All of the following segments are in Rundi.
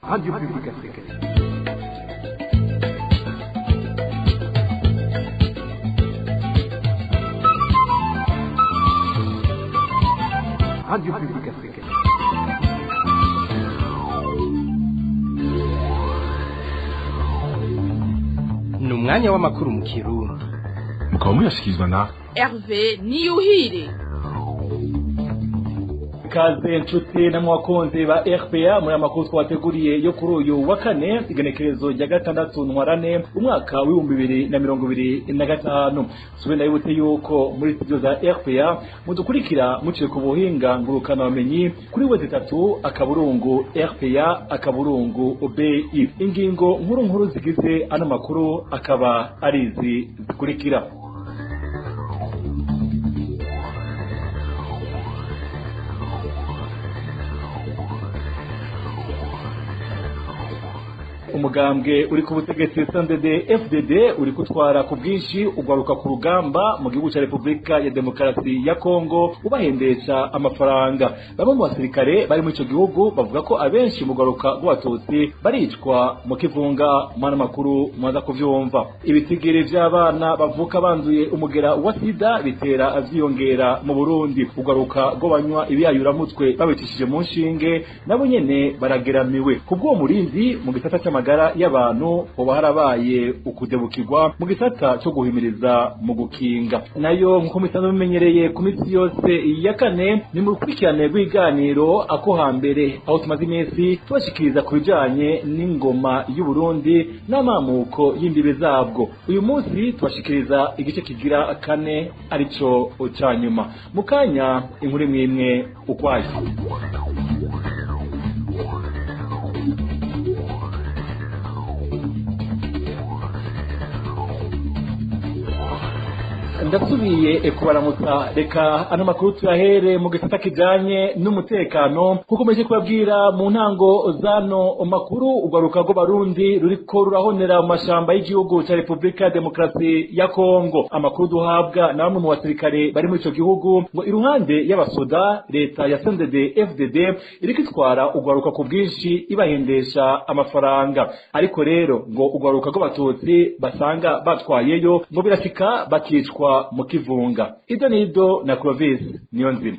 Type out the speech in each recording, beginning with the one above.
Radio Publique Africaine. Radio Publique Africaine. Ni umwanya w'amakuru mu Kirundi. Mukaba muyashyikirizwa na Hervé Niyuhire. Kaze nshuti na mwakonzi ba RPA muri amakuru twateguriye yo kuri uyu wa kane igenekerezo rya gatandatu ntwarane umwaka wa 2025 sube ndabute yuko muri studio za RPA mudukurikira muciye ku buhinga ngurukana bamenyi kuri wezi 3 akaburungu RPA akaburungu OBI ingingo nkuru zigize ano makuru akaba arizi zikurikira. Umugambwe uri ku butegetsi CNDD FDD uri kutwara ku bwinshi ugwaruka ku rugamba mu gihugu cya Republika ya Demokarasi ya Kongo ubahendesha amafaranga. Bamwe mu basirikare bari muri ico gihugu bavuga ko abenshi mu gwaruka rw'abatutsi baricwa mu kivunga mwana makuru mwaza kuvyumva. Ibitigiri vy'abana bavuka banduye umugera wa sida bitera avyiyongera mu Burundi. Ugwaruka rwo banywa ibiyayuramutwe babitishije mu nshinge nabo nyene barageramiwe. Kubwo murinzi mu gisata cy'amagara y'abantu uba harabaye ukudebukirwa mu gisata cyo guhimiriza mu gukinga. Nayo nkuko musanzwe mumenyereye ku minsi yose ya kane ni mu rukurikirane rw'iganiro ako hambere aho tumaze iminsi tubashikiriza ku bijanye n'ingoma y'u Burundi n'amamuko y'imbibe zabwo. Uyu munsi tubashikiriza igice kigira kane arico cyanyuma mu kanya inkuru imwe ukwayo. Ndasubiye kubaramutsa reka ano makuru tuyahere mu gisata kijanye n'umutekano kuko meje kubabwira mu ntango zano makuru ugaruka go Barundi ruriko rurahonera mu mashamba y'igihugu cya Republika ya Demokarasi ya Kongo. Amakuru duhabwa na bamwe mu basirikare bari muri ico gihugu ngo iruhande y'abasoda leta ya CNDD FDD iriko itwara ugaruka ku bwinshi ibahendesha amafaranga, ariko rero ngo ugaruka go batutsi basanga batwayeyo ngo birashika bakicwa mu kivunga. Idonido na Clovis niyo nzima.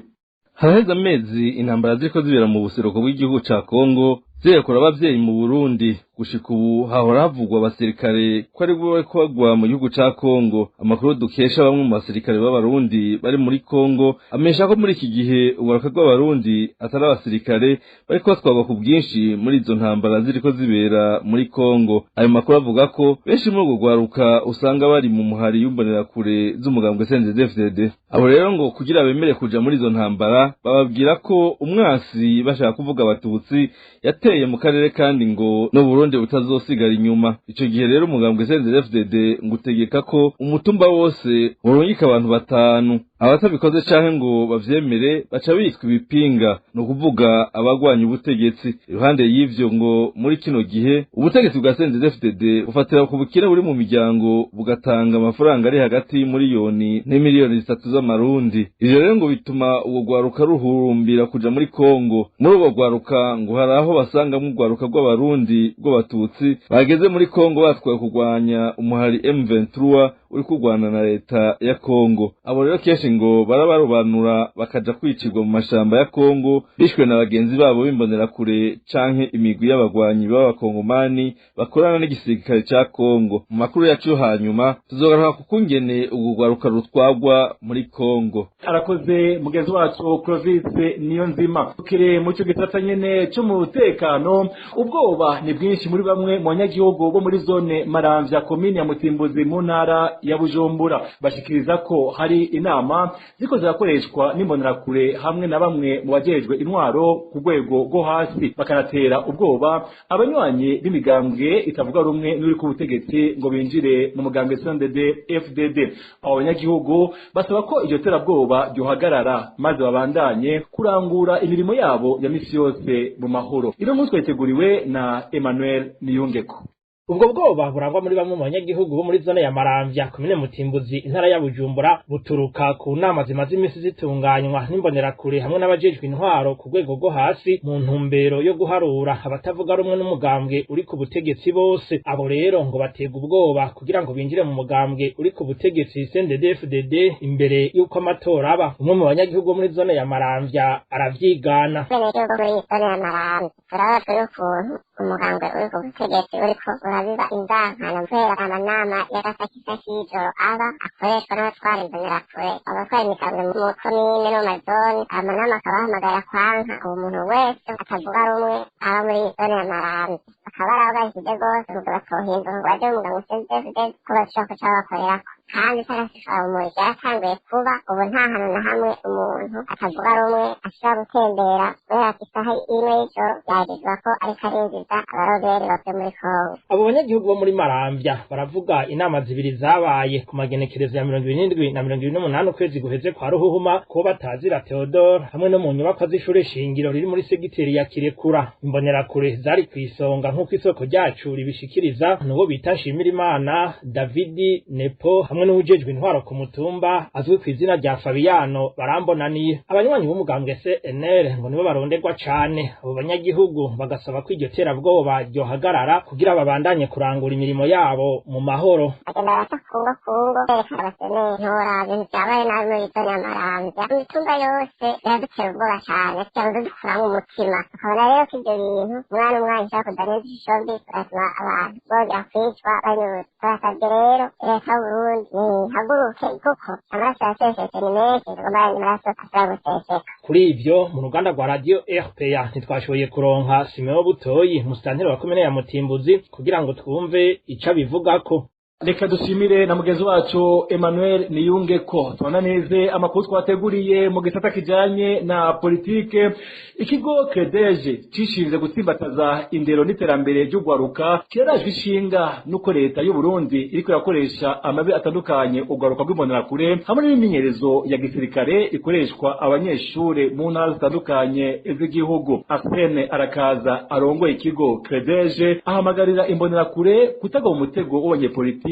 Haraheze amezi intambara ziriko zibera mu buseruko bw'igihugu ca Kongo zirekura abavyeyi mu Burundi. Gushika ubu hahora havugwa abasirikare ko ari bo bariko bagwa mu gihugu ca Kongo. Amakuru dukesha bamwe mu basirikare b'abarundi bari muri Kongo amesha ko muri iki gihe ugaruka rw'abarundi atari abasirikare bariko batwarwa ku bwinshi muri izo ntambara ziriko zibera muri Kongo. Ayo makuru avuga ko benshi muri urwo rwaruka usanga bari mu muhari y'imbonerakure z'umugambwe CNDD-FDD. Abo rero ngo kugira bemere kuja muri izo ntambara bababwira ko umwasi bashaka kuvuga abatutsi yateye mu karere kandi ngo no Burundi butazosigara inyuma. Ico gihe rero umugambwe CNDD-FDD ngutegeka ko umutumba wose urungika abantu 5 abatabikoze canke ngo bavyemere baca bitwa ibipinga, no kuvuga abagwanya ubutegetsi. Iruhande y'ivyo ngo muri kino gihe ubutegetsi bwa CNDD-FDD bufatira ku bukire buri mu miryango bugatanga amafaranga ari hagati miliyoni n'imiliyoni 3 z'amarundi. Ivyo rero ngo bituma uwo gwaruka ruhurumbira kuja muri Kongo. Muri uwo gwaruka ngo haraho basanga mu gwaruka rw'abarundi rw'abatutsi bageze muri Kongo batwaye kugwanya umuhari M23 uri kugwana na leta ya Kongo. Abo rero kenshi ngo barabarobanura bakaja kwicirwa mu mashamba ya Kongo bishwe na bagenzi babo bimbonera kure canke imigwi y'abagwanyi b'abakongomani bakorana n'igisirikare ca Kongo. Mu makuru yacu hanyuma tuzogaruka kukungene ugugwaruka rutwagwa muri Kongo. Arakoze mugenzi wacu Clovis niyo nzima. Tukire mu cyo gisata nyene cyo mu mutekano ubwoba ni bwinshi muri bamwe mu banyagihugu bo muri zone Maramvya komine ya Mutimbuzi mu ntara ya Bujumbura. Bashikiriza ko hari inama ziko zirakoreshwa n'imbonerakure hamwe na bamwe mu bajejwe intwaro ku rwego rwo hasi bakanatera ubwoba abanywanyi b'imigambwe itavuga rumwe n'uri ku butegetsi ngo binjire mu mugambwe CNDD FDD. Abo banyagihugu basaba ko iryo terabwoba ryohagarara maze babandanye kurangura imirimo yabo ya misi yose mu mahoro. Ino munsi twateguriwe na Emmanuel Niyungeko. ubwo bwoba burangwa muri bamwe mu banyagihugu bo muri zone ya Maramvya komine Mutimbuzi intara ya Bujumbura buturuka ku nama zimaze imisi zitunganywa n'imbonerakure hamwe n'abajejwe intwaro ku rwego rwo hasi mu ntumbero yo guharura abatavuga rumwe n'umugambwe uri ku butegetsi bose. Abo rero ngo batega ubwoba kugira ngo binjire mu mugambwe uri ku butegetsi CNDD-FDD imbere y'uko amatora aba. Umwe mu banyagihugu bo muri zone ya Maramvya aravyigana. Umugambwe uri ku butegetsi uriko urabiba inzankano kubera amanama y'agasakisakijoro aba akoreshwa n'abatwara imbonerakure abatwara imigambwe mu komine no mu mazone. Amanama akaba ahamagara kwanka uwo muntu wese atavuga rumwe aba muri zone ya Maramvya, bakaba barabagashije rwose ngo batohindura ngo baje mu mugambwe CNDD-FDD ko bashaka kuca bakorerako, kandi itarashishwa umuriro yaratanguye kuba ubu nta hantu na hamwe umuntu atavuga rumwe ashobora gutembera kubera ko isaha imwe y'ijoro yagirizwa ko ariko arinjiza abaroberi bavuye muri Kongo. Abo banyagihugu bo muri Maramvya baravuga inama zibiri zabaye ku magenekerezo ya 27 na 28 ukwezi guheze kwa Ruhuhuma ko batazira Theodore hamwe no mu nyubako z'ishure shingiro riri muri segiteri ya Kirekura. Imbonerakure zari kwisonga nk'uko isoko ryacu ribishikiriza n'uwo bita Nshimirimana Davidi Nepo hamwe n'ujejwe intwaro ku mutumba azwi ku izina rya Fabiano barambonaniye. Abanywanyi b'umugambwe CNL ngo nibo baronderwa cane. Abo banyagihugu bagasaba ko iryo terabwoba ryohagarara kugira babandanye kurangura imirimo yabo mu mahoro. Agenda kungo berekana abaseneri ntora ibintu vyabaye nabi muri zone ya Maramvya, imitumba yose biradutera ubwoba cane cyangwa dukuramo umutima. Tukabona rero ko ivyo bintu umwana nshaka kudaniza ishombi tugatuma abantu bongera kwicwa banyurutse. Turasavye rero leta y'Uburundi haguruke kuko amaraso yasesetse ni menshi, tugomba amaraso ashobora guseseka. Kuri ivyo mu ruganda rwa radio RPA ntitwashoboye kuronka Simeo Butoyi musitanteri wa komine ya Mutimbuzi kugira ngo twumve ico bivugako. Reka dushimire na mugenzi wacu Emmanuel Niyungeko. Twananeze amakuru twateguriye mu gisata kijanye na politike. Ikigo Credeje cishinze gutsimbataza indero n'iterambere ry'ugwaruka kirajwe ishinga nuko leta y'u Burundi iriko yakoresha amabi atandukanye ugwaruka rw'imbonerakure hamwe n'imyimenyerezo ya gisirikare ikoreshwa abanyeshure mu ntara zitandukanye z'igihugu. Arsene Arakaza arongoye ikigo Credeje ahamagarira imbonerakure kutaga mu mutego w'abanyepolitike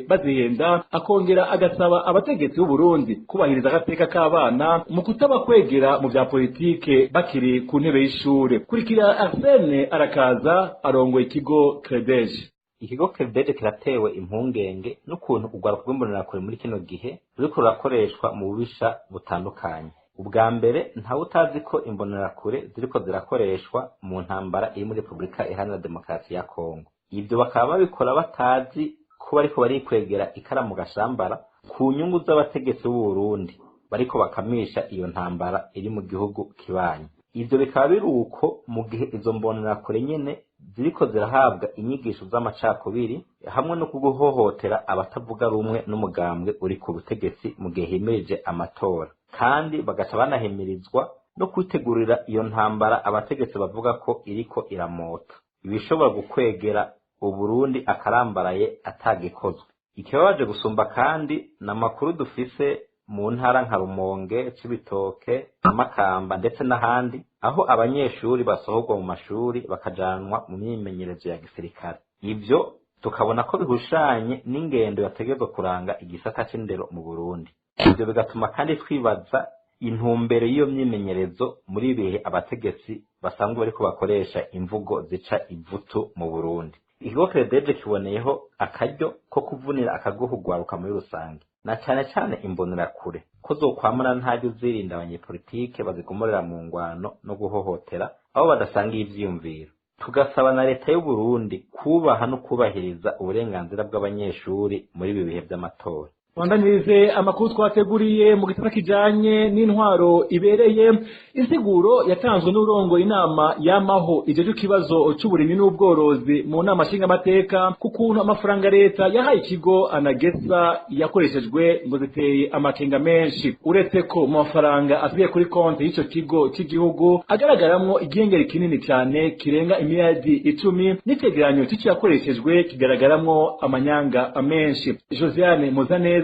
bazihenda, akongera agasaba abategetsi b'u Burundi kubahiriza agateka k'abana mu kutabakwegera mu vya politike bakiri ku ntebe y'ishure. Kurikira Arsene Arakaza arongoye ikigo Credeje. Ikigo Credeje kiratewe impungenge n'ukuntu ugwaruka rw'imbonerakure muri kino gihe ruriko rurakoreshwa mu bubisha butandukanye. Ubwa mbere ntawe utazi ko imbonerakure ziriko zirakoreshwa mu ntambara iri muri Repubulika Iharanira Demokarasi ya Kongo. Ivyo bakaba babikora batazi kuba ariko barikwegera ikaramu gashambara ku nyungu z'abategetsi b'u Burundi bariko bakamisha iyo ntambara iri mu gihugu kibanyi. Ivyo bikaba biri uko mu gihe izo mbonerakure nyene ziriko zirahabwa inyigisho z'amacakubiri hamwe no kuguhohotera abatavuga rumwe n'umugambwe uri ku butegetsi mu gihe himirije amatora, kandi bagaca banahimirizwa no kwitegurira iyo ntambara abategetsi bavuga ko iriko iramota, ibishobora gukwegera Uburundi akarambaraye atagikozwe. Ikibabaje gusumba kandi n'amakuru dufise mu ntara nka Rumonge, Cibitoke, Makamba ndetse n'ahandi aho abanyeshuri basohorwa mu mashuri bakajanwa mu myimenyerezo ya gisirikare. Ivyo tukabona ko bihushanye n'ingendo yategezwe kuranga igisata c'indero mu Burundi. Ivyo bigatuma kandi twibaza intumbero y'iyo myimenyerezo muri bihe abategetsi basanzwe bariko bakoresha imvugo zica ivutu mu Burundi. Ikigo Credeje kiboneyeho akaryo ko kuvunira akaguhu ugwaruka muri rusange, na cane cane imbonerakure ko zokwamana ntaryo zirinda abanyepolitike bazigomorera mu ngwano no guhohotera abo badasangiye ivyiyumviro. Tugasaba na leta y'u Burundi kubaha no kubahiriza uburenganzira bw'abanyeshuri muri ibi bihe vy'amatora. Wandanirize amakuru twateguriye mu gisata kijanye n'intwaro ibereye. Insiguro yatanzwe n'urongo inama yamaho ijeje kibazo c'uburimyi n'ubworozi mu nama nshinga mateka kukuntu amafaranga leta yahaye ikigo Anagesa yakoreshejwe ngo ziteye amakenga menshi. Uretse ko mu mafaranga asubiye kuri konti y'ico kigo cy'igihugu agaragaramwo igihengeri kinini cyane kirenga imiliyardi 10, n'itegeranyo c'ico yakoreshejwe kigaragaramwo amanyanga menshi. Josiane Muzaneza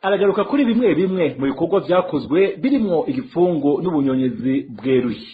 aragaruka kuri bimwe mu bikorwa vyakozwe birimwo igipfungu n'ubunyonyezi bweruye.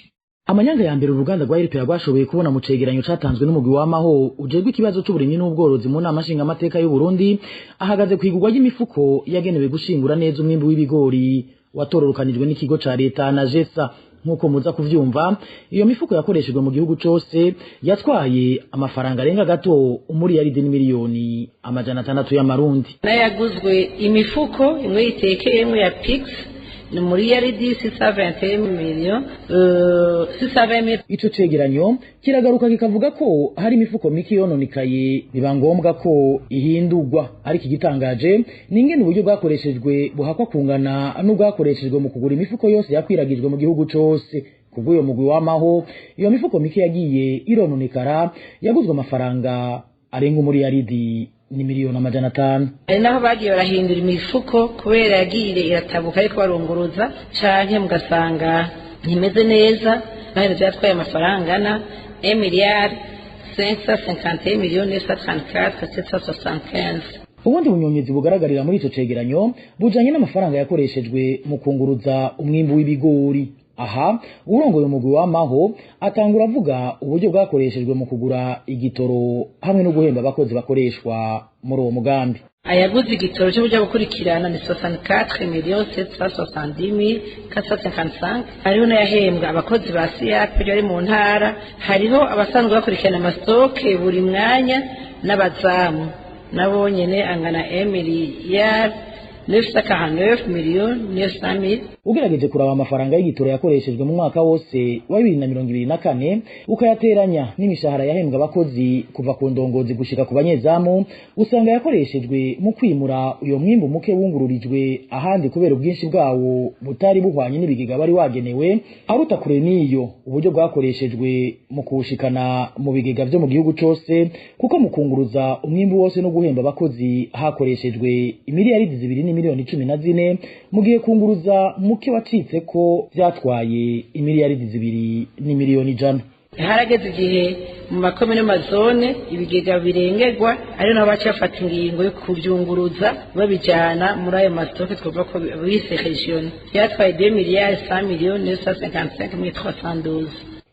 amanyanga ya mbere uruganda rwa RPA rwashoboye kubona mu cegeranyo catanzwe n'umugwi w'amaho ujejwe ikibazo c'uburimyi n'ubworozi mu nama nshinga amateka y'u Burundi ahagaze kwigurwa y'imifuko yagenewe gushingura neza umwimbu w'ibigori watororokanijwe n'ikigo ca leta na JESA. Nkuko muza kuvyumva, iyo mifuko yakoreshejwe mu gihugu cose yatwaye amafaranga arenga gato umuriyaridi n'imiliyoni amajana 600 y'amarundi. Nayaguzwe imifuko imwe itekeyemwe ya PIX ni umuriyaridi 621 million 620. Ico cegeranyo kiragaruka kikavuga ko hari imifuko miki yononekaye biba ngombwa ko ihindurwa, ariko igitangaje ni ingene uburyo bwakoreshejwe buhakwa kungana n'ubwakoreshejwe mu kugura imifuko yose yakwiragijwe mu gihugu cose. Kubw'uyo mugwi w'amaho, iyo mifuko miki yagiye irononekara yaguzwe amafaranga arenga umuriyaridi ni miliyoni amajana 5. Ari naho bagiye barahindura imifuko kubera yagiye iratabuka ariko barunguruza canke mugasanga ntimeze neza, naho byatwaye amafaranga na 1 milliard 551 millions 934 775. Ubundi bunyonyezi bugaragarira muri ico cegeranyo bujanye n'amafaranga yakoreshejwe mu kunguruza umwimbu w'ibigori. Aha urongoye umugwi w'amaho atangura avuga uburyo bwakoreshejwe mu kugura igitoro hamwe no guhemba abakozi bakoreshwa muri uwo mugambi. Ayaguze igitoro cyo kujya gukurikirana ni 64 millions 770 455. Hariho n'ayahembwa abakozi ba SIAP bari mu ntara, hariho abasanzwe bakurikirana amastoke buri mwanya n'abazamu nabo nyene angana 1 miliyari 949 millions 900. Ugerageje kuraba amafaranga y'igitoro yakoreshejwe mu mwaka wose wa 2024 ukayateranya n'imishahara yahembwa abakozi kuva ku ndongozi gushika ku banyezamu, usanga yakoreshejwe mu kwimura uyo mwimbu muke wungururijwe ahandi kubera ubwinshi bwawo butari buhwanye n'ibigega bari wagenewe, aruta kure niyo uburyo bwakoreshejwe mu kushikana mu bigega byo mu gihugu cose, kuko mu kunguruza umwimbu wose no guhemba abakozi hakoreshejwe imiliyaridi 2 miliyoni 14 mu gihe kunguruza muke wacitse ko byatwaye imiliyaridi 2 n'imiliyoni 100. Harageze igihe mu makomine mazone ibigega birengerwa ari naho baca bafata ingingo yo kubyunguruza babijana muri ayo mastoke twavuga ko bise region byatwaye 2 miliyari 100 miliyoni 955,312.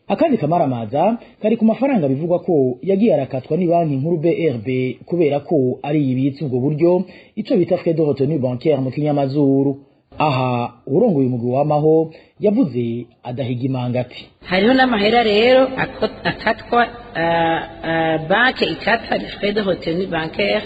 Akandi kamaramaza kari ku mafaranga bivugwa ko yagiye arakatwa ni banki nkuru BRB kubera ko ari yibitse ubwo buryo ico bita frais de retenue bancaire mu kinyamazuru. Aha urongoye umugwi w'amaho yavuze adahiga imangati. Hariho n'amahera rero akatwa banke ikata frais de retenue bancaire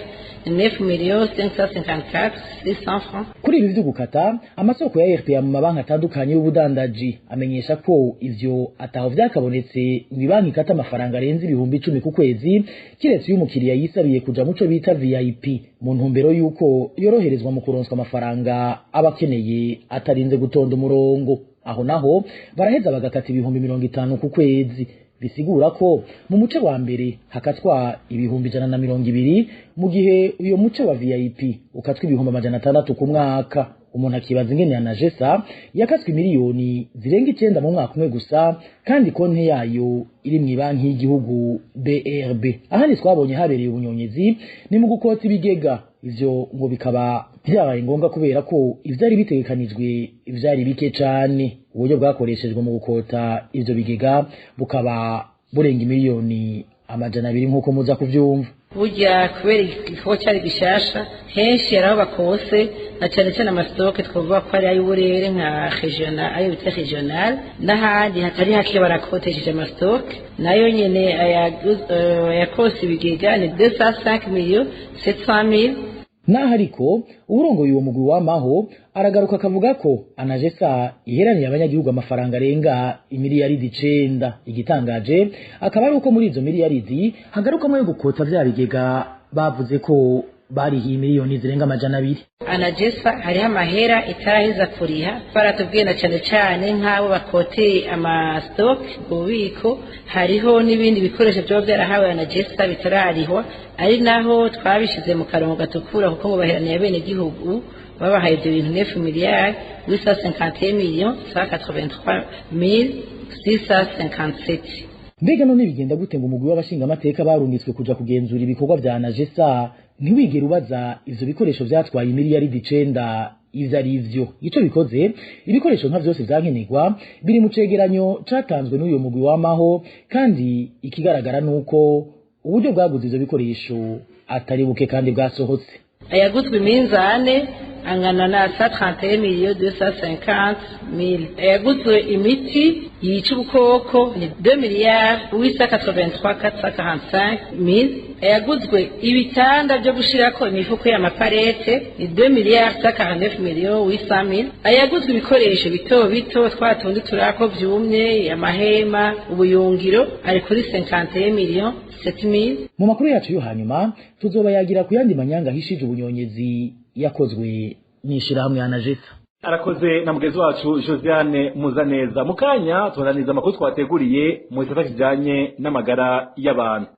9 millions 554,600 francs. Kuri ibi vy'ugukata amasoko ya RPA mu mabanki atandukanye y'ubudandaji amenyesha ko ivyo ataho vyakabonetse mu banki ikata amafaranga arenze ibihumbi 10 ku kwezi, kiretse y'umukiriya yisabiye kuja muco bita VIP mu ntumbero yuko yoroherezwa mu kuronswa amafaranga abakeneye atarinze gutonda umurongo. Aho naho baraheza bagakata ibihumbi 50 ku kwezi, bisigura ko mu muce wa mbere hakatwa ibihumbi 120 mu gihe uyo muce wa VIP ukatwa ibihumbi 600 ku mwaka. Umuntu akibaza ingene ya JESA yakatswe miliyoni zirenga 9 mu mwaka umwe gusa, kandi konti yayo iri mu banki y'igihugu BRB. Ahandi twabonye habereye ubunyonyezi ni mu gukota ibigega, ivyo ngo bikaba byabaye ngombwa kubera ko ivyari bitegekanijwe ivyari bike cyane. Uburyo bwakoreshejwe mu gukota ivyo bigega bukaba burenga miliyoni amajana 2 nkuko muza kuvyumva. Burya kubera igikorwa cyari gishasha henshi yaraho bakose na cyane cyane amastoke twavuga ko ari ay'uburere nka regional ayo bita regional, n'ahandi hatari hake barakotesheje amastoke nayo nyene yakose ibigega ni 205 millions 700,000. Naho ariko urongoye uwo mugwi w'amaho aragaruka akavuga ko anajesa iheraniye abanyagihugu amafaranga arenga imiliyaridi 9. Igitangaje akaba ari uko muri izo miliyaridi hagarukamo yo gukota vya bigega bavuze ko barihiye miliyoni zirenga amajana 2. Anajesa hariho amahera itaraheza kuriha, baratubwiye na cyane cyane nk'abo bakoteye amastoke ububiko, hariho n'ibindi bikoresho byo byarahawe Anajesa bitararihwa, ari naho twabishize mu karongo gatukura kuko ngo baheraniye bene gihugu babahaye ibyo bintu 9 miliyari 851 millions 183,657. Mbega none bigenda gute ngo umugwi w'abashinga amateka barungitswe kuja kugenzura ibikorwa vya Anajesa ntiwigera ubaza ivyo bikoresho vyatwaye miliyaridi 9 ivyo ari ivyo ico bikoze ibikoresho nka vyose vyankenerwa biri mu cegeranyo catanzwe n'uyo mugwi wamaho kandi ikigaragara nuko uburyo bwaguze ivyo bikoresho atari buke kandi bwasohotse. Ayaguzwe iminzane angana na 131,250,000. Ayaguzwe imiti yica ubukoko ni 2,883,445,000. Ayaguzwe ibitanda byo gushirako imifuko y'amaparete ni 2,49,800,000. Ayaguzwe ibikoresho bito bito twatundi turako vyumye amahema ubuyungiro ari kuri 51,700,000. Mu makuru yacu yo hanyuma tuzobayagira ku yandi manyanga hishije ubunyonyezi yakozwe n'ishirahamwe ya Najesa. Arakoze na mugezi wacu Josiane Muzaneza. Mukanya turananiza amakuru twateguriye mu gisata kijanye n'amagara y'abantu.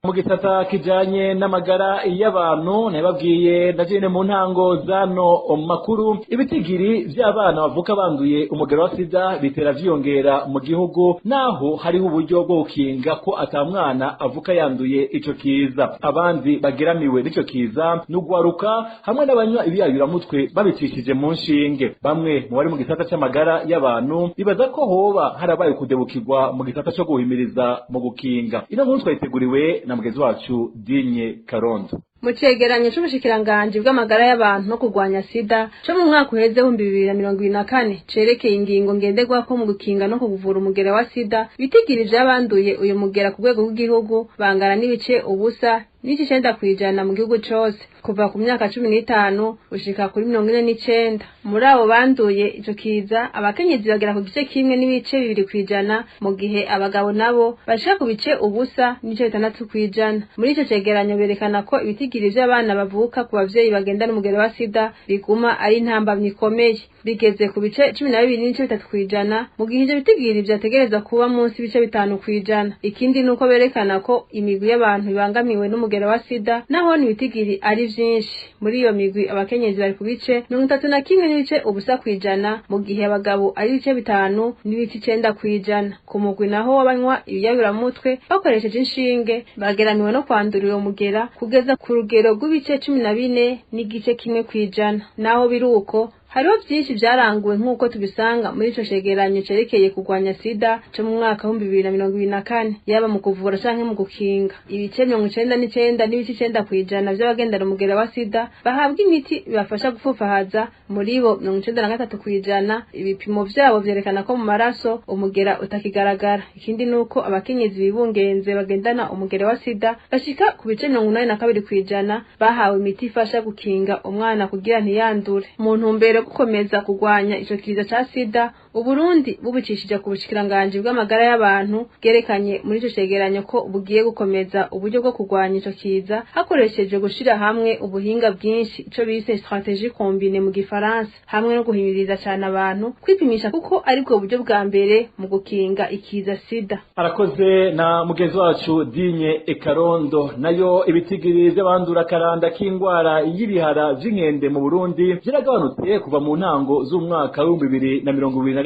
Mu gisata kijanye n'amagara y'abantu nababwiye ndajene mu ntango zano makuru ibitigiri vy'abana bavuka banduye umugero wa sida bitera vyiyongera mu gihugu naho hariho uburyo bwo gukinga ko atamwana avuka yanduye ico kiza. Abandi bageramiwe n'ico kiza n'ugwaruka hamwe n'abanywa ibiyayuramutwe babicishije mu nshinge. Bamwe mu bari mu gisata c'amagara y'abantu bibaza ko hoba harabaye kudebukirwa mu gisata co guhimiriza mu gukinga. Ino nkuru twayiteguriwe na mugezi wacu Dinye Karondo. Mu cegeranyo c'ubushikiranganje bw'amagara y'abantu no kurwanya sida co mu mwaka uheze 2024 cerekeye ingingo ngenderwako mu gukinga no kuvura umugera wa sida bitigiri vy'abanduye uyu mugera ku rwego rw'igihugu bangana n'ibice ubusa n'ici 9% mu gihugu cose kuva ku myaka 15 ushika kuri 49. Muri abo banduye ico kiza abakenyezi bagera ku gice kimwe n'ibice 2% mu gihe abagabo nabo bashika ku bice ubusa n'ice 6%. Muri ico cegeranyo berekana ko ibitigiri vy'abana bavuka ku bavyeyi bagendana umugera wa sida biguma ari intambamyi ikomeye bigeze ku bice 12.3% mu gihe ivyo bitigiri vyategereza kuba munsi bice 5%. Ikindi nuko berekana ko imigwi y'abantu ibangamiwe n'umugera wa sida naho ni bitigiri ari vyinshi. Muri iyo migwi abakenyezi bari ku bice 31 n'ibice ubusa kwijana mu gihe abagabo ari bice 5 n'ibice 9%. Ku mugwi naho wabanywa ibiyayuramutwe bakoresheje inshinge bageramiwe no kwandura uwo mugera kugeza ku rugero rw'ibice 14 n'igice kimwe kwijana. Naho biruko hariho vyinshi vyaranguwe nk'uko tubisanga muri ico cegeranyo cerekeye kurwanya sida co mu mwaka 2024 yaba mu kuvura canke mu gukinga. Ibice 99 n'ibice 9% vy'abagendana umugera wa sida bahabwa imiti bibafasha gufufahaza, muri bo 93% ibipimo vyabo vyerekana ko mu maraso umugera utakigaragara. Ikindi nuko abakenyezi bibungenze bagendana umugera wa sida bashika ku bice 82% bahawe imiti ifasha gukinga umwana kugira ntiyandure. Mu ntumbero gukomeza kugwanya ico kiza ca sida Uburundi bubicishije ku bushikiranganje bw'amagara y'abantu gerekanye muri ico cegeranyo ko bugiye gukomeza uburyo bwo kugwanya ico kiza hakoresheje gushira hamwe ubuhinga bwinshi ico bise stratégie combinée mu gifaransa hamwe no guhimiriza cyane abantu kwipimisha kuko aribwo buryo bwa mbere mu gukinga ikiza sida. Arakoze na mugezi wacu Dinye Ekarondo. Nayo ibitigiri vy'abandura karanda k'ingwara y'ibihara vy'inkende mu Burundi vyiragabanutse kuva mu ntango z'umwaka wa 2025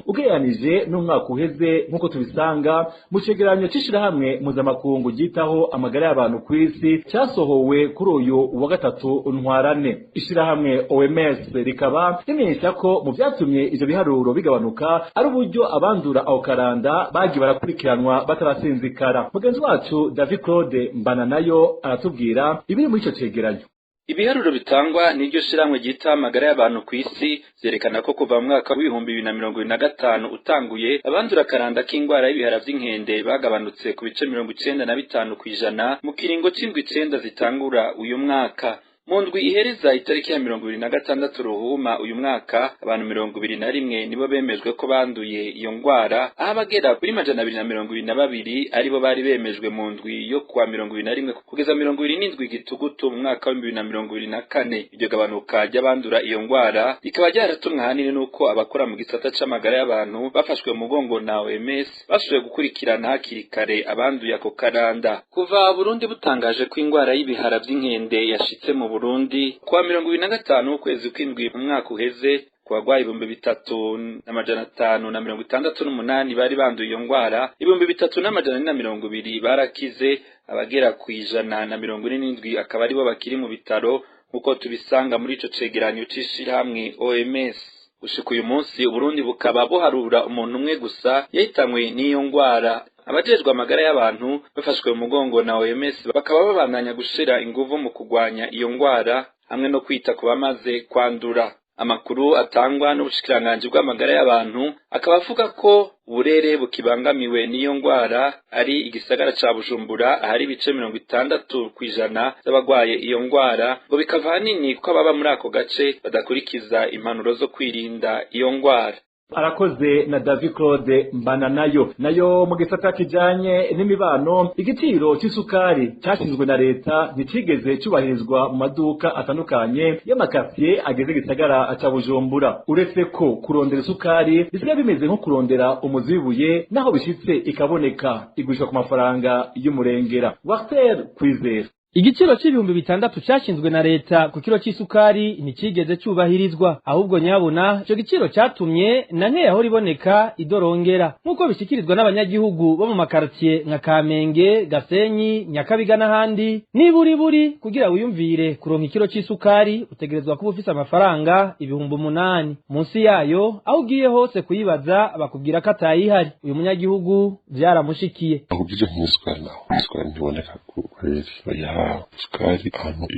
ugereranije n'umwaka uheze nkuko tubisanga mu cegeranyo c'ishirahamwe mpuzamakungu gitaho amagara y'abantu kw'isi cyasohowe kuri uyu wa gatatu ntwarane. Ishirahamwe OMS rikaba rimenyesha ko mu vyatumye ivyo biharuro bigabanuka ari uburyo abandura aho karanda bagi barakurikiranwa batarasinzikara. Mugenzi wacu David Claude Mbana nayo aratubwira ibiri muri ico cegeranyo. Ibiharuro bitangwa n'iryo shiramwe gita amagara y'abantu kw'isi zerekana ko kuva mu mwaka w'ibihumbi 2025 utanguye abandura karanda k'ingwara y'ibihara vy'inkende bagabanutse ku bice 95% mu kiringo c'indwi 9 zitangura uyu mwaka. Mu ndwi ihereza itariki ya 26 Ruhuma uyu mwaka abantu 21 nibo bemejwe ko banduye iyo ngwara, aho abagera kuri 222 aribo bari bemejwe mu ndwi yo kwa 21 kugeza 27 Gitugutu mu mwaka wa 2024. Iryo gabanuka ry'abandura iyo ngwara rikaba ryaratumwe hanini nuko abakora mu gisata c'amagara y'abantu bafashwe mu mugongo na OMS bashoboye gukurikirana hakiri kare abanduye ako karanda. Kuva Burundi butangaje ko ingwara y'ibihara vy'inkende yashitse mu Burundi kwa 25 ukwezi kw'indwi mu mwaka uheze, ku bagwayi 3,568 bari banduye iyo ngwara 3,420 barakize abagera ku 147 akaba aribo bakiri mu bitaro nkuko tubisanga muri ico cegeranyo c'ishirahamwe OMS. Gushika uyu munsi Uburundi bukaba buharura umuntu umwe gusa yahitanwe n'iyo ngwara. Abajejwe amagara y'abantu bafashwe mu mugongo na OMS bakaba babandanya gushira inguvu mu kugwanya iyo ngwara hamwe no kwita ku bamaze kwandura. Amakuru atangwa n'ubushikiranganji bw'amagara y'abantu akaba avuga ko uburere bukibangamiwe n'iyo ngwara ari igisagara ca Bujumbura ahari ibice 60% z'abagwaye iyo ngwara, ngo bikava hanini ko ababa muri ako gace badakurikiza impanuro zo kwirinda iyo ngwara. Arakoze na David Claude Mbananayo. Nayo mu gisata kijanye n'imibano, igiciro c'isukari cyashinzwe na leta ntikigeze cyubahirizwa mu maduka atandukanye y'amakafye ageze gisagara ca Bujumbura. Uretse ko kurondera isukari bisigaye bimeze nko kurondera umuzi w'ibuye, naho bishitse ikaboneka igurishwa ku mafaranga y'umurengera. Walter Kwizera. Igiciro c'ibihumbi 600 cyashinzwe na leta ku kilo c'isukari ntikigeze cyubahirizwa, ahubwo nyabona ico giciro cyatumye na nke yaho riboneka idorongera, nkuko bishikirizwa n'abanyagihugu bo mu makartier nka Kamenge, Gasenyi, Nyakabiga n'ahandi. Niburiburi kugira wiyumvire kuronka ikilo c'isukari utegerezwa kuba ufise amafaranga 8,000. Munsi yayo aho ugiye hose kuyibaza bakubwira ko atayihari. Uyu munyagihugu byaramushikiye. Ahubije nk'isukari naho isukari ntiboneka ku kweri sukari ahantu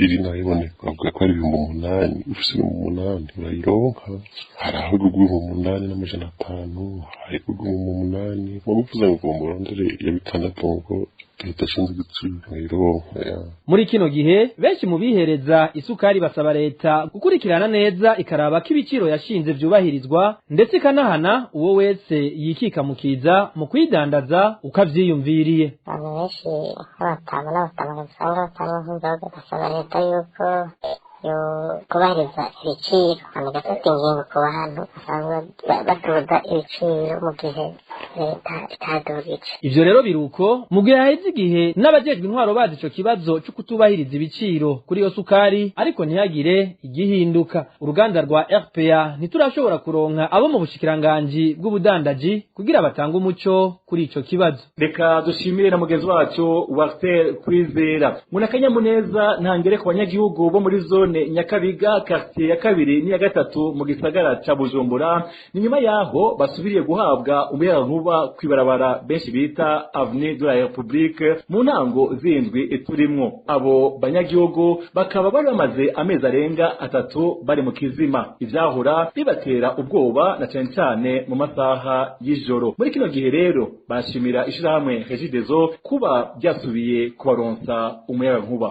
iri nayo iboneka bavuga ko ari 8,000 ufise 8,000 urayironka. Hari aho igurwa 8,500 hari igurwa 8,000 mubivuze ngo murondere ya 6 ngo tudashinze gitsiro. Muri kino gihe benshi mu bihereza isukari basaba leta gukurikirana neza ikaraba ko ibiciro yashinze vyubahirizwa, ndetse ikanahana uwo wese yikikamukiza mu kwidandaza ukavyiyumviriye. Abantu benshi batabona usanga batabona basaba leta yuko yo kubahiriza ibiciro, amagafata ingingo ku bantu basanzwe batuza ibiciro mu gihe leta itadugije. Ivyo rero biruko mu gihe haheze igihe n'abajejwe intwaro bazi ico kibazo cyo kutubahiriza ibiciro kuri iyo sukari, ariko ntihagire igihinduka. Uruganda rwa RPA ntiturashobora kuronka abo mu bushikiranganji bw'ubudandaji kugira batanga umuco kuri ico kibazo. Reka dushimire na mugenzi wacu Walter Kwizera. Munakanyamuneza ntangere ku banyagihugu bo muri zone Nyakabiga quartier ya 2 n'iya 3 mu gisagara ca Bujumbura, ni nyuma yaho basubiriye guhabwa umuyaga nkuba kwibarabara benshi bita Avenue de la République mu ntango zindwi turimwo. Abo banyagihugu bakaba bari bamaze amezi arenga 3 bari mu kizima, ivyahura bibatera ubwoba na cyane cyane mu masaha y'ijoro. Muri kino gihe rero bashimira ishirahamwe Regideso kuba byasubiye kubaronsa umuyaga nkuba.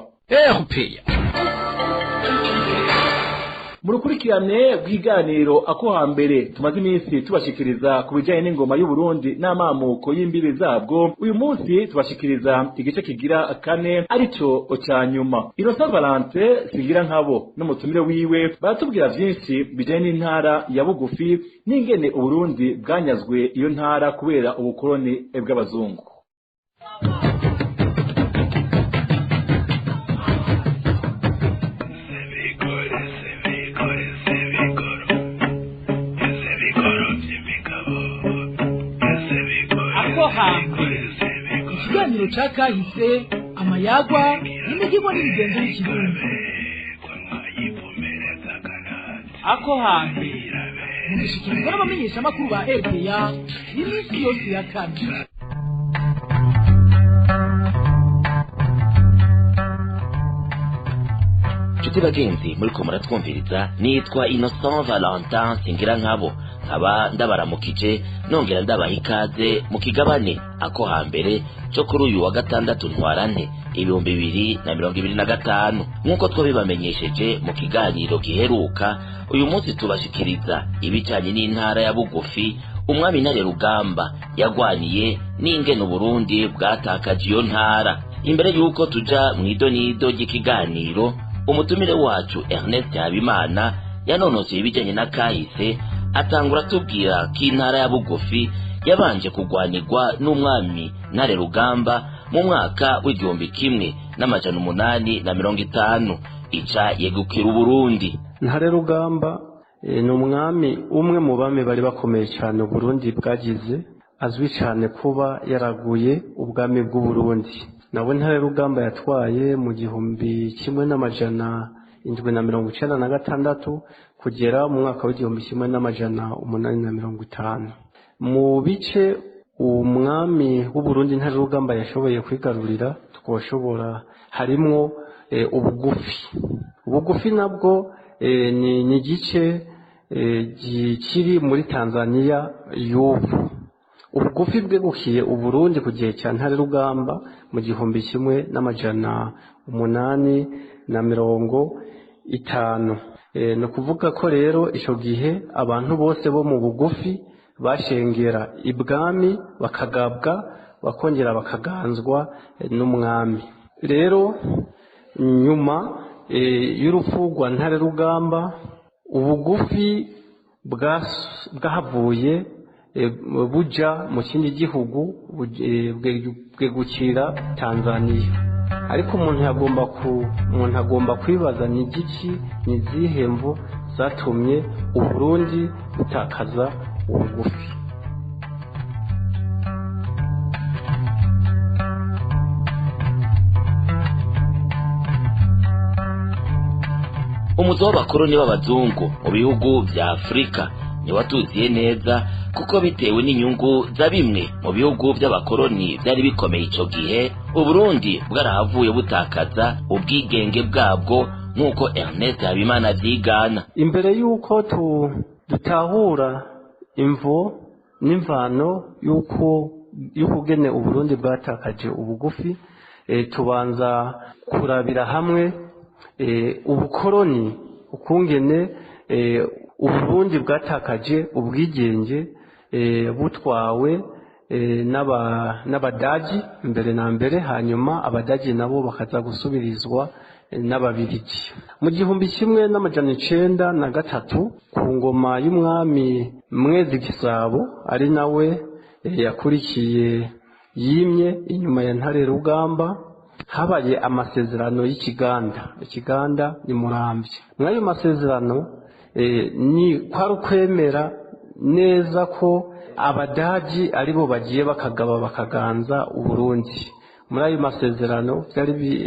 Mu rukurikirane rw'iganiro ako hambere tumaze iminsi tubashikiriza ku bijyanye n'ingoma y'u Burundi n'amamuko y'imbibe zabwo, uyu munsi tubashikiriza igice kigira 4 arico ca nyuma. Innocent Valente sigira nkabo n'umutumire wiwe baratubwira vyinshi bijyanye n'intara ya bugufi n'ingene u Burundi bwanyazwe iyo ntara kubera ubukoloni bw'abazungu. Ikiganiro ca kahise, amayagwa n'imihigo n'imigenzo y'ikirundi. Ako hambere mugishikirizwa n'abamenyesha makuru ba RPA iminsi yose ya kane. Nshuti bagenzi muriko muratwumviriza, nitwa Innocent Valentin singira nkabo, nkaba ndabaramukije nongera ndabaha ikaze mu kigabane ako hambere cyo kuri uyu wa 6 Ntwarante 2025. Nk'uko twabibamenyesheje mu kiganiro giheruka, uyu munsi tubashikiriza ibijanye n'intara ya bugufi umwami Ntare Rugamba yagwaniye n'ingene Burundi bwatakaje iyo ntara. Imbere yuko tuja mw'idonido ry'ikiganiro, umutumire wacu Ernest Habimana yanonosoye ibijanye na kahise atangura tubwira ko intara ya bugufi yabanje kugwanirwa n'umwami Ntare Rugamba mu mwaka w'1850 ica yegukira Burundi. Ntare Rugamba ni umwami umwe mu bami bari bakomeye cyane Burundi bwagize, azwi cyane kuba yaraguye ubwami bw'Uburundi. Nawe Ntare Rugamba yatwaye mu 1796 kugera mu mwaka w'1850. Mu bice umwami w'Uburundi Ntare Rugamba yashoboye kwigarurira twoshobora harimwo ubugufi nabwo ni igice kiri muri Tanzania y'ubu. Ubugufi bwegukiye Uburundi ku gihe cya Ntare Rugamba mu 1850. No kuvuga ko rero ico gihe abantu bose bo mu bugufi bashengera ibwami bakagabwa bakongera bakaganzwa n'umwami. Rero nyuma y'urupfu rwa Ntare Rugamba ubugufi bwahavuye buja mu kindi gihugu bwegukira Tanzania. Ariko umuntu agomba kwibaza ni igiki, ni izihe mvo zatumye Uburundi butakaza ubugufi. umuzo w'abakoroni b'abazungu mu bihugu vya Afrika niwatuziye neza, kuko bitewe n'inyungu za bimwe mu bihugu by'abakoroni byari bikomeye ico gihe, Uburundi bwarahavuye butakaza ubwigenge bwabwo nk'uko Ernest Habimana avyigana. Imbere y'uko dutahura imvo n'imvano y'ukugene Uburundi bwatakaje ubugufi, tubanza kurabira hamwe ubukoroni ukungene Uburundi bwatakaje ubwigenge butwawe n'abadaji mbere na mbere, hanyuma abadaji nabo bakaza gusubirizwa n'ababirigi. Mu 1903 ku ngoma y'umwami Mwezi Gisabo ari nawe yakurikiye yimye inyuma ya Ntare Rugamba, habaye amasezerano y'ikiganda ni Muramvya. Mwayo masezerano ni kwari ukwemera neza ko abadaji aribo bagiye bakagaba bakaganza Uburundi. Muri ayo masezerano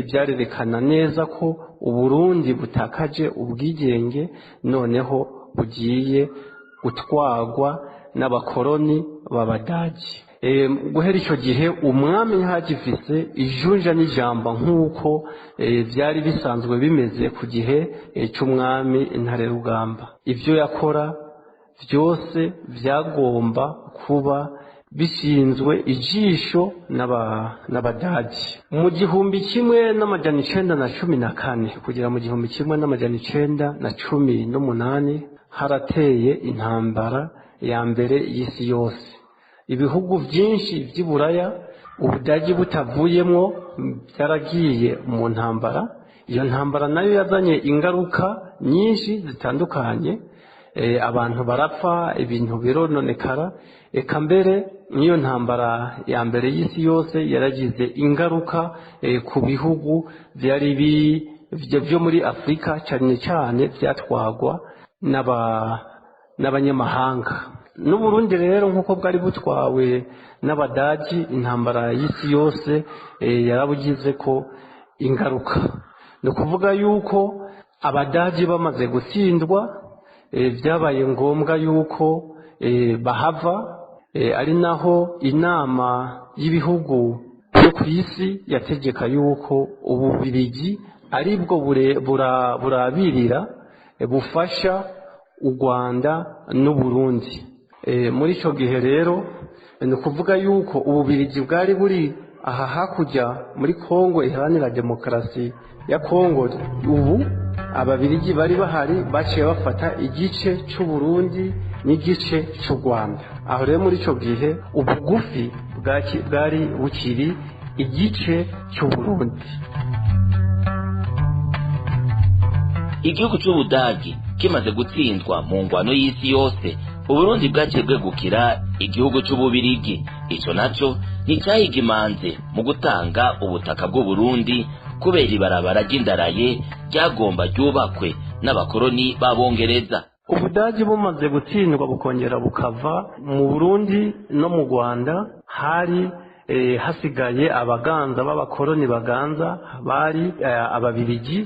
byarerekana neza ko Uburundi butakaje ubwigenge, noneho bugiye gutwagwa n'abakoroni b'abadaji. Guhera icyo gihe umwami ntagifise ijunja n'ijambo nk'uko byari bisanzwe bimeze ku gihe cy'umwami Ntare Rugamba. Ibyo yakora byose byagomba kuba bishinzwe ijisho n'abadaji. Mu 1914 kugera mu 1918 harateye intambara ya mbere y'isi yose. Ibihugu byinshi by'Iburaya Ubudagi butavuyemo byaragiye mu ntambara. Iyo ntambara nayo yazanye ingaruka nyinshi zitandukanye, abantu barapfa, ibintu birononekara. Eka mbere niyo ntambara ya mbere y'isi yose yaragize ingaruka ku bihugu byari byo muri Afrika, cyane cyane byatwagwa n'abanyamahanga. N'Uburundi rero nk'uko bwari butwawe n'abadaji, intambara y'isi yose yarabugize ko ingaruka. Ni ukuvuga yuko abadaji bamaze gutsindwa, byabaye ngombwa yuko bahava, ari naho inama y'ibihugu byo ku isi yategeka yuko Ububirigi aribwo burabirira bufasha u Rwanda n'Uburundi. Muri icyo gihe rero ni ukuvuga yuko Ububirigi bwari buri aha hakurya muri Kongo iharanira demokarasi ya Kongo. Ubu Ababirigi bari bahari, baciye bafata igice cy'Uburundi n'igice cy'u Rwanda. Aho rero muri icyo gihe ubugufi bwari bukiri igice cy'Uburundi. Igihugu cy'Ubudagi kimaze gutsindwa mu ngwano y'isi yose, Uburundi bwaciye bwegukira igihugu cy'Ububirigi. Ico naco nticyahigimanze mu gutanga ubutaka bw'Uburundi kubera ibarabara ry'indaraye ryagomba ryubakwe n'abakoroni b'Abongereza. ubudagi bumaze gutsindwa bukongera bukava mu Burundi no mu Rwanda hari hasigaye abaganza b'abakoroni baganza bari ababirigi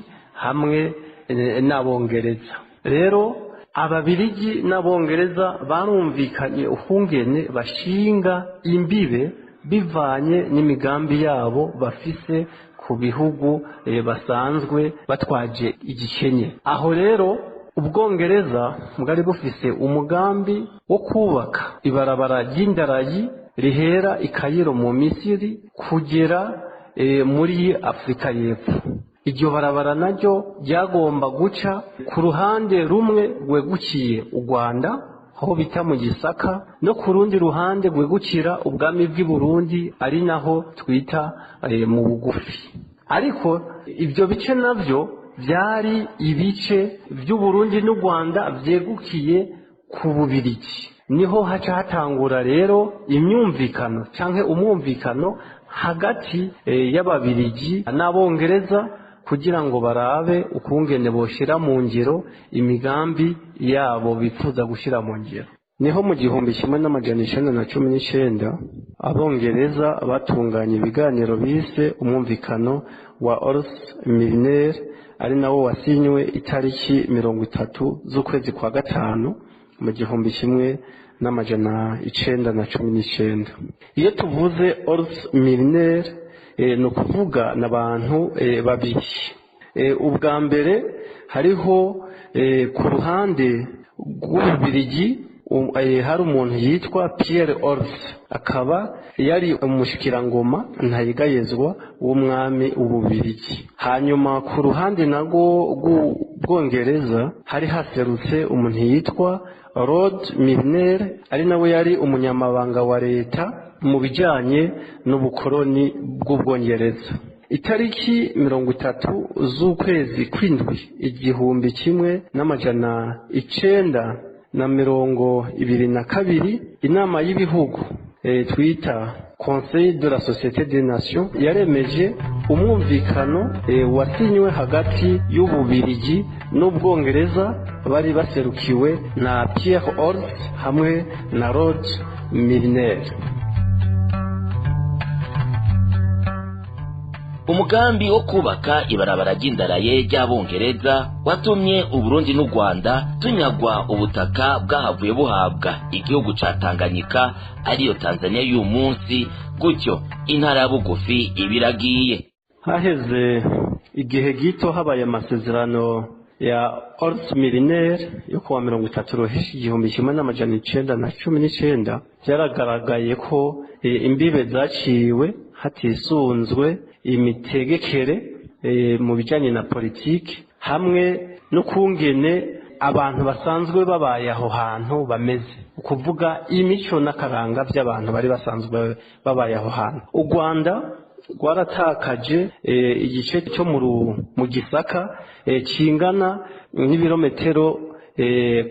hamwe n'abongereza. Rero ababirigi n'abongereza barumvikanye ukungene bashinga imbibe bivanye n'imigambi yabo bafise ku bihugu basanzwe batwaje igikenye. Aho rero ubwongereza bwari bufise umugambi wo kubaka ibarabara ry'indarayi rihera i Kairo mu Misiri kugera muri Afurika y'Epfo. Iryo barabara naryo ryagomba guca ku ruhande rumwe rwegukiye u Rwanda aho bita mu Gisaka, no ku rundi ruhande rwegukira ubwami bw'i Burundi ari naho twita mu Bugufi. Ariko ibyo bice navyo byari ibice by'u Burundi n'u Rwanda vyegukiye ku Bubirigi. Niho haca hatangura rero imyumvikano canke umwumvikano hagati y'ababirigi n'abongereza kugira ngo barabe ukungene boshira mu ngiro imigambi yabo bifuza gushira mu ngiro. Niho mu 1919 abongereza batunganya ibiganiro bise umwumvikano wa Ors Milner ari nawo wasinywe itariki 30 z'ukwezi kwa gatanu mu 1919. Iyo tuvuze Ors Milner ni ukuvuga n'abantu babiri. Ubwa mbere hariho ku ruhande rw'Ububirigi hari umuntu yitwa Pierre Ors, akaba yari umushikirangoma ntayigayezwa w'umwami w'Ububirigi. Hanyuma ku ruhande narwo rw'Ubwongereza hari haserutse umuntu yitwa Lord Milner ari nawe yari umunyamabanga wa leta mu bijyanye n'ubukoroni bw'Ubwongereza. Itariki 30 z'ukwezi kw'indwi 1922 inama y'ibihugu twita Conseil de la Société des Nations yaremeje umwumvikano wasinywe hagati y'Ububirigi n'Ubwongereza bari baserukiwe na Pierre Ors hamwe na Lord Milner. Umugambi wo kubaka ibarabara ry'indaraye ry'abongereza watumye Uburundi n'u Rwanda tunyagwa ubutaka bwahavuye buhabwa igihugu ca Tanganyika ariyo Tanzania y'uyu munsi, gutyo intara ya Bugufi ibiragiye. Haheze igihe gito habaye amasezerano ya Ors Milner yo kuwa 30 Ruheshi 1919 byaragaragaye ko imbibe zaciwe hatisunzwe imitegekere mu bijyanye na politiki hamwe no kungene abantu basanzwe babaye aho hantu bameze, ukuvuga imico n'akaranga by'abantu bari basanzwe babaye aho hantu. U Rwanda rwaratakaje igice cyo mu Gisaka kingana n'ibirometero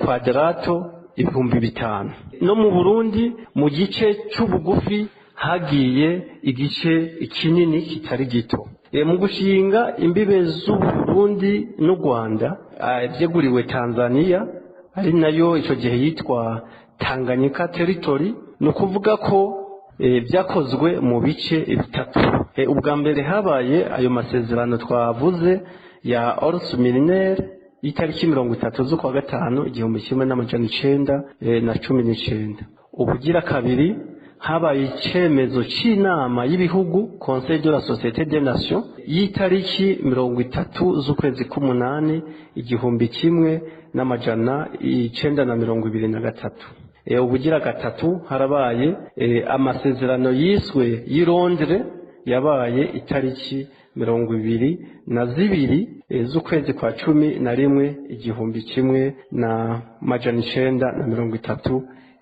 kwadarato 5,000. No mu Burundi mu gice cy'ubugufi hagiye igice kinini kitari gito. Mu gushinga imbibe z'Uburundi n'u Rwanda byeguriwe Tanzania ari nayo icyo gihe yitwa Tanganyika territory, ni ukuvuga ko byakozwe mu bice bitatu. Ubwa mbere habaye ayo masezerano twavuze ya Ors Milner itariki 30 z'ukwa gatanu 1919. Ubugira kabiri habaye icyemezo cy'inama y'ibihugu Conseil de la Société des Nations y'itariki 30 z'ukwezi k'umunani 1923. Ubugira gatatu harabaye amasezerano yiswe y'i Londres yabaye itariki 22 z'ukwezi kwa 11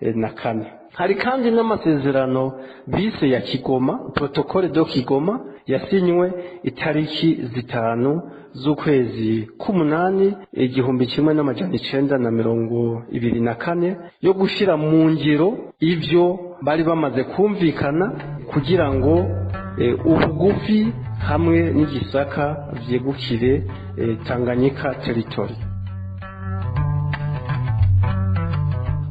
1934. Hari kandi n'amasezerano bise ya Kigoma, Protocole de Kigoma, yasinywe itariki 5 z'ukwezi k'umunani 1924 yo gushira mu ngiro ivyo bari bamaze kumvikana kugira ngo ubugufi hamwe n'Igisaka vyegukire Tanganyika territory.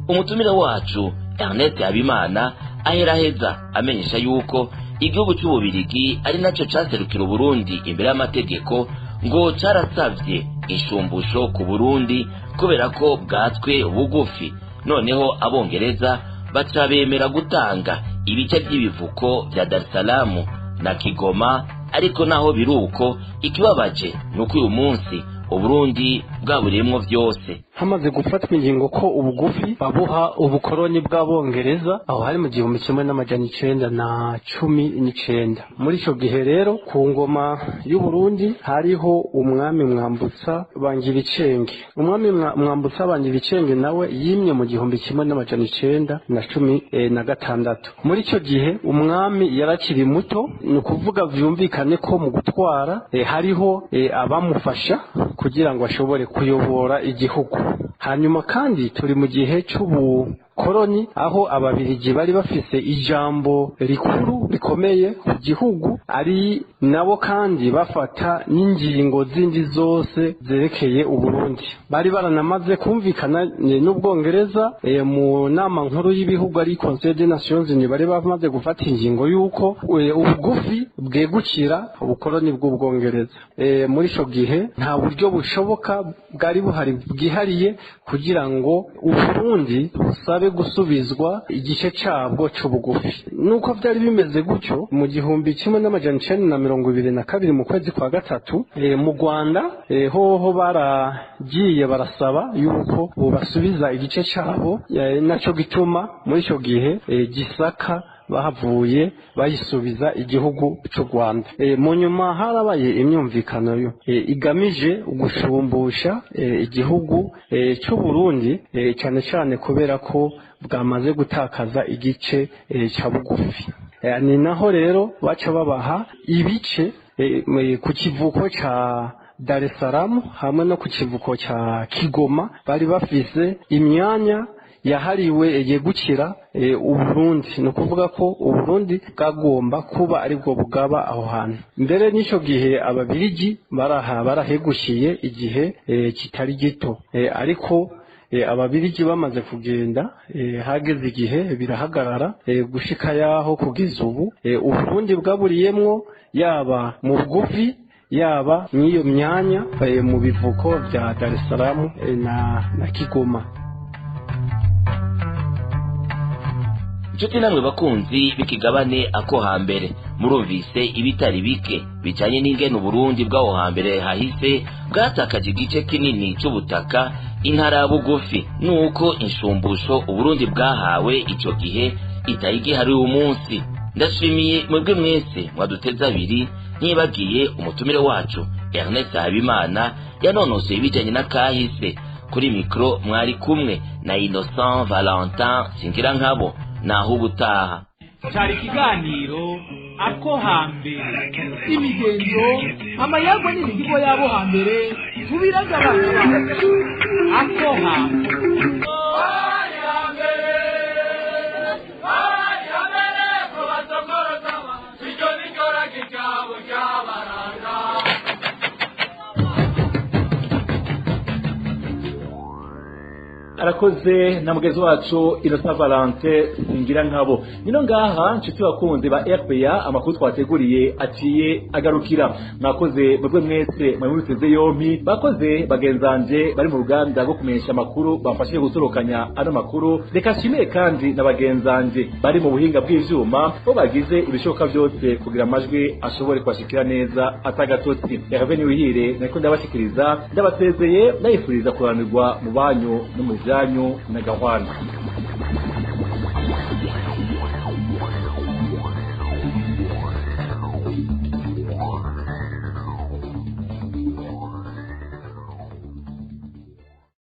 umutumire wacu Ernest Habimana aheraheza amenyesha yuko igihugu cy'Ububirigi ari naco caserukira Burundi imbere y'amategeko ngo carasavye inshumbusho ku Burundi kubera ko bwatswe bugufi, noneho abongereza bacabemera gutanga ibice by'ibivuko vya Dar es Salaam na Kigoma. Ariko naho biruko ikibabaje nuko uyu munsi Uburundi bwaburiyemwo vyose. Hamaze gufatwa ingingo ko ubugufi babuha ubukoroni bw'abongereza aho hari mu 1919. Muri ico gihe rero ku ngoma y'u Burundi hariho umwami Mwambutsa Bangiricenge. Umwami Mwambutsa Bangiricenge nawe yimye mu 1916. Muri ico gihe umwami yarakiri muto, ni ukuvuga vyumvikane ko mu gutwara hariho abamufasha kugira ngo ashobore kuyobora igihugu. Hanyuma kandi turi mu gihe cy'ubukoroni aho ababirigi bari bafise ijambo rikuru rikomeye ku gihugu, ari nabo kandi bafata n'ingingo zindi zose zerekeye Uburundi. Bari baranamaze kumvikana n'Ubwongereza mu nama nkuru y'ibihugu ari Conseil des Nations Unies, bari bamaze gufata ingingo y'uko ubugufi bwegukira ubukoroni bw'Ubwongereza. Muri ico gihe nta buryo bushoboka bwari buhari bwihariye kugira ngo Uburundi busabe gusubizwa igice cabwo c'ubugufi. Nuko vyari bimeze gutyo mu 1922 mu kwezi kwa gatatu mu Rwanda hoho baragiye barasaba yuko bubasubiza igice cabo, naco gituma muri ico gihe Gisaka bahavuye bayisubiza igihugu cy'u Rwanda. Mu nyuma harabaye imyumvikano yo igamije gushumbusha igihugu cy'u Burundi, cyane cyane kubera ko bwamaze gutakaza igice cya bugufi. Ni naho rero baca babaha ibice ku kivuko ca Dar es Salaam hamwe no ku kivuko ca Kigoma. Bari bafise imyanya yahariwe yegukira Uburundi, ni ukuvuga ko Uburundi bwagomba kuba aribwo bugaba aho hantu. Mbere n'ico gihe ababirigi barahegushiye igihe kitari gito, ariko ababirigi bamaze kugenda hageze igihe birahagarara gushika yaho kugeza ubu Uburundi bwaburiyemwo yaba mu bugufi yaba n'iyo myanya mu bivuko vya Dar es Salaam na Kigoma. Inshuti namwe bakunzi bikigabane ako hambere, murumvise ibitari bike bijanye n'ingene Uburundi bw'aho hambere hahise bwatakaje igice kinini c'ubutaka, intara ya bugufi, nuko inshumbusho Uburundi bwahawe ico gihe itayige hari umunsi. Ndashimiye mwebwe mwese mwaduteza abiri, ntibagiye umutumire wacu Ernest Habimana yanonosoye ibijanye na kahise. Kuri mikro mwari kumwe na Innocent Valentin Singirankabo. Naho ubutaha. Cyari ikiganiro ako hambere, imigenzo amayagwa n'imihigo yabo hambere tubiragabanya ako hambere. Arakoze na mugezi wacu Innocent Valentin Singirankabo. Nino ngaha nshuti bakunze ba RPA amakuru twateguriye aciye agarukira. Mwakoze mwebwe mwese mwabiteze yompi, bakoze bagenzanje bari mu ruganda rwo kumenyesha amakuru bafashije gusorokanya ano makuru. Reka nshimire kandi na bagenzanje bari mu buhinga bw'ivyuma bo bagize ibishoboka byose kugira amajwi ashobore kwashikira neza atagatotsi. Hervé Niwihire nako ndabashikiriza, ndabasezeye ndayifuriza kuranirwa mu banyu no mu byanyu na gahwana.